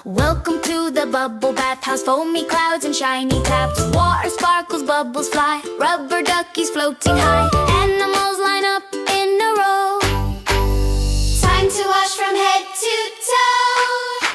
Welcome to the bubble bathhouse. Foamy clouds and shiny taps. Water sparkles, bubbles fly. Rubber duckies floating high. Animals line up in a row. Time to wash from head to toe.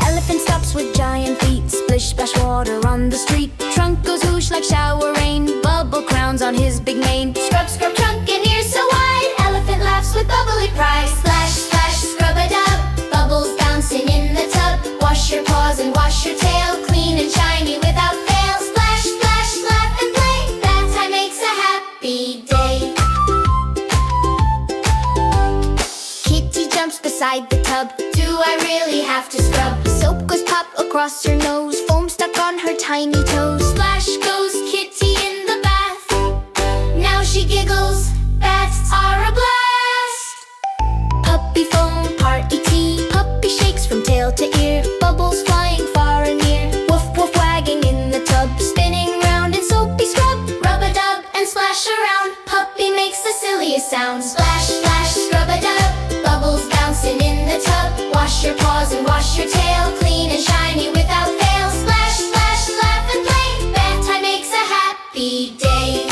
Elephant stops with giant feet. Splish splash water on the street. Trunk goes whoosh like shower rain. Bubble crowns on his big mane. Scrub, scrub, trunk and ears so wide. Elephant laughs with bubbly pride. Splash, splash, scrub-a-dub. Bubbles bouncing in the tub. Wash your paws and wash your tail. Clean and shiny without fail. Splash, splash, laugh and play. Bath time makes a happy day. Kitty jumps beside the tub. Do I really have to scrub? Soap goes pop across her nose. Foam stuck on her tiny toes. Splash goes Kitty in the bath. Now she giggles. Baths are a blast. Puppy foam, party tea. Puppy shakes from tail to ear. Bubbles flying far and near. Woof woof wagging in the tub. Spinning round in soapy scrub. Rub-a-dub and splash around. Puppy makes the silliest sound. Splash, splash, scrub-a-dub. Bubbles bouncing in the tub. Wash your paws and wash your tail. Clean and shiny without fail. Splash, splash, laugh and play. Bath time makes a happy day.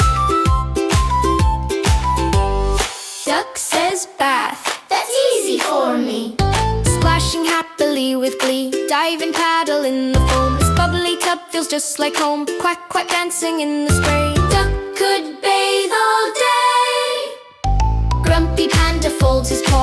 Duck says bath, that's easy for me. Splashing happily with glee. Dive and paddle in the foam. This bubbly tub feels just like home. Quack, quack, dancing in the spray. Duck could bathe all day. Grumpy Panda folds his paws.